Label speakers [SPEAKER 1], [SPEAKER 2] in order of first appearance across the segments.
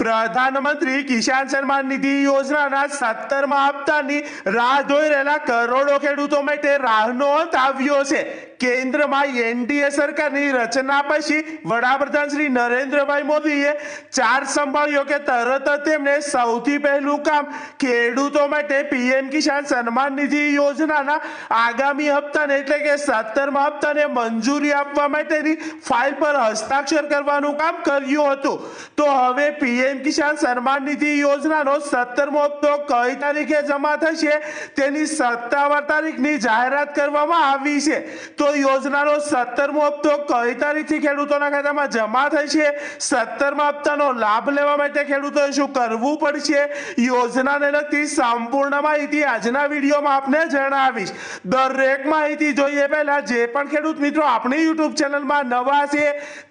[SPEAKER 1] પ્રધાનમંત્રી કિસાન સન્માન નિધિ યોજનાના 17મા હપ્તાની રાહ જોઈ રહેલા કરોડો ખેડૂતો માટે રાહનો અંત આવ્યો છે। કેન્દ્રમાં એનડીએ સરકારની રચના પછી વડાપ્રધાન શ્રી નરેન્દ્રભાઈ મોદીએ ચાર્જ સંભાળ્યો કે તરત જ તેમણે સૌથી પહેલું કામ ખેડૂતો માટે પીએમ કિસાન સન્માન નિધિ યોજનાના આગામી હપ્તાને એટલે કે 17મા હપ્તાને મંજૂરી આપવા માટેની ફાઇલ પર હસ્તાક્ષર કરવાનું કામ કર્યું હતું। તો હવે પીએમ કિસાન સન્માન નિધિ યોજનાનો 17મો હપ્તો કઈ તારીખે જમા થશે તેની સત્તાવાર તારીખની જાહેરાત કરવામાં આવી છે। તો યોજનાનો 17મો હપ્તો કઈ તારીખથી ખેડૂતોના ખાતામાં જમા થશે, 17મા હપ્તાનો લાભ લેવા માટે ખેડૂતોએ શું કરવું પડશે, યોજનાને લગતી સંપૂર્ણ માહિતી આજના વિડીયોમાં આપને જણાવીશ। દરેક માહિતી જોઈએ પહેલા જે પણ ખેડૂત મિત્રો આપણી યુટ્યુબ ચેનલમાં નવા છે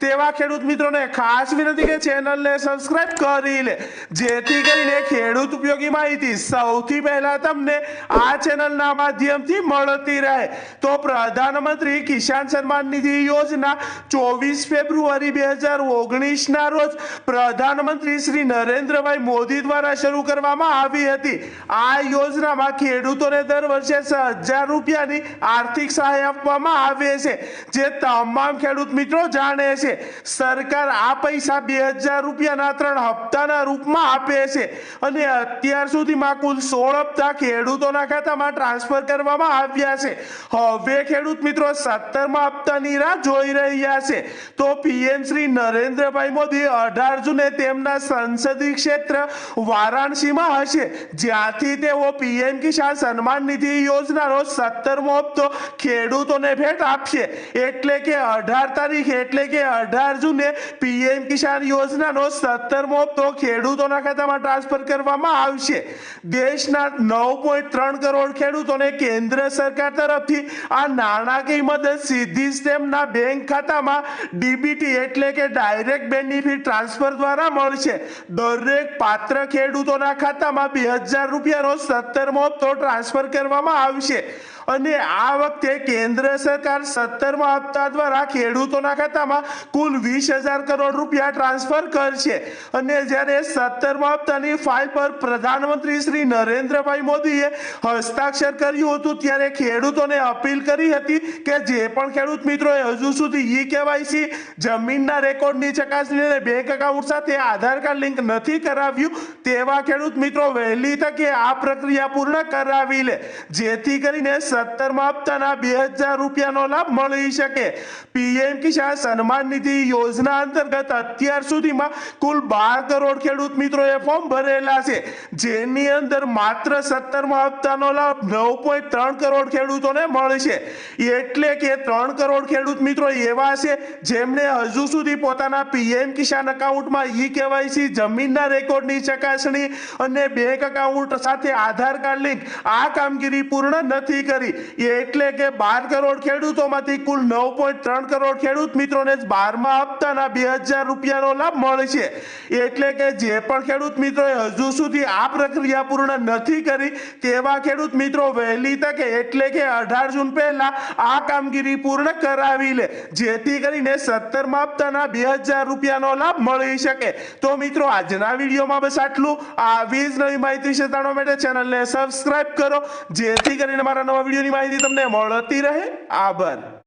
[SPEAKER 1] તેવા ખેડૂત મિત્રોને ખાસ વિનંતી કે ચેનલને સબસ્ક્રાઇબ કરી લે, જેથી કરીને ખેડૂત ઉપયોગી માહિતી સૌથી પહેલા તમને આ ચેનલના માધ્યમથી મળતી રહે। તો પ્રધાનમંત્રી કિસાન સન્માન નિધિ યોજના 24 ફેબ્રુઆરી 2019 ના રોજ પ્રધાનમંત્રી શ્રી નરેન્દ્રભાઈ મોદી દ્વારા શરૂ કરવામાં આવી હતી। આ યોજનામાં ખેડૂતોને દર વર્ષે 6,000 રૂપિયાની આર્થિક સહાય આપવામાં આવે છે, જે તમામ ખેડૂત મિત્રો જાણે છે। સરકાર આ પૈસા 2,000 રૂપિયાના 3 હપ્તાના રૂપમાં આપે છે અને અત્યાર સુધીમાં કુલ 16 હપ્તા ખેડૂતોના ખાતામાં ટ્રાન્સફર કરવામાં આવ્યા છે। હવે ખેડૂત મિત્રો 17મા હપ્તાની રાહ જોઈ રહ્યા છે। તો પીએમ શ્રી નરેન્દ્રભાઈ મોદી 18 જૂને તેમના સંસદીય ક્ષેત્ર વારાણસીમાં હશે, જ્યાંથી તેઓ પીએમ કિસાન સન્માન નિધિ યોજનાનો 17મો હપ્તો ખેડૂતોને ભેટ આપશે। એટલે કે 18 તારીખે એટલે કે 18 જૂને પીએમ કિસાન યોજનાનો 17મો હપ્તો ખેડૂતોના ખાતામાં ટ્રાન્સફર કરવામાં આવશે। દેશના 9.3 કરોડ ખેડૂતોને કેન્દ્ર સરકાર તરફથી આ નાણાકીય મદદ સીધી જ તેમના બેંક ખાતામાં ડીબીટી એટલે કે ડાયરેક્ટ બેનિફિટ ટ્રાન્સફર દ્વારા મળશે। દરેક પાત્ર ખેડૂતોના ખાતામાં 2,000 રૂપિયાનો 17મો હપ્તો ટ્રાન્સફર કરવામાં આવશે અને આ વખતે કેન્દ્ર સરકાર 17મા હપ્તા દ્વારા ખેડૂતોના ખાતામાં કુલ 20,000 કરોડ રૂપિયા ટ્રાન્સફર કરશે। અને જ્યારે 17મા હપ્તાની ફાઇલ પર પ્રધાનમંત્રી શ્રી નરેન્દ્રભાઈ મોદીએ હસ્તાક્ષર કર્યું હતું ત્યારે ખેડૂતોને અપીલ કરી હતી કે જે પણ ખેડૂત મિત્રોએ હજુ સુધી ઈ-કેવાયસી જમીનના રેકોર્ડની ચકાસણી અને બેંક એકાઉન્ટ સાથે આધાર કાર્ડ લિંક નથી કરાવ્યું તેવા ખેડૂત મિત્રો વહેલી તકે આ પ્રક્રિયા પૂર્ણ કરાવી લે, જેથી કરીને 17મા હપ્તાના 2,000 રૂપિયાનો લાભ મળી શકે। પીએમ કિસાન સન્માન નિધિ યોજના અંતર્ગત અત્યાર સુધીમાં કુલ 12 કરોડ ખેડૂત મિત્રોએ ફોર્મ ભરેલા છે, જેની અંદર માત્ર 17મા હપ્તાનો લાભ 9.3 કરોડ ખેડૂતોને મળશે। એટલે કે 3 કરોડ ખેડૂત મિત્રો એવા છે જેમણે હજુ સુધી પોતાના પીએમ કિસાન એકાઉન્ટમાં ઈ-કેવાયસી જમીનના રેકોર્ડની ચકાસણી અને બેંક એકાઉન્ટ સાથે આધાર કાર્ડ લિંક આ કામગીરી પૂર્ણ નથી કરી। એટલે કે 12 કરોડ ખેડૂતોમાંથી કુલ 9.3 કરોડ ખેડૂત મિત્રોને જ 12મા હપ્તાના 2,000 રૂપિયાનો લાભ મળશે। એટલે કે જે પણ ખેડૂત મિત્રોએ હજુ સુધી આ પ્રક્રિયા પૂર્ણ નથી કરી તેવા ખેડૂત મિત્રો વહેલી તકે એટલે કે 18 જૂન પહેલા આ કામગીરી પૂર્ણ કરાવી લે, જેથી કરીને 17મા હપ્તાના 2,000 રૂપિયાનો લાભ મળી શકે। તો મિત્રો આજના વિડીયોમાં બસ આટલું। આવી જ નવી માહિતી વિશે જાણવા માટે ચેનલને સબસ્ક્રાઇબ કરો, જેથી કરીને મારા નવા વિડીયોની માહિતી તમને મળતી રહે। આભાર।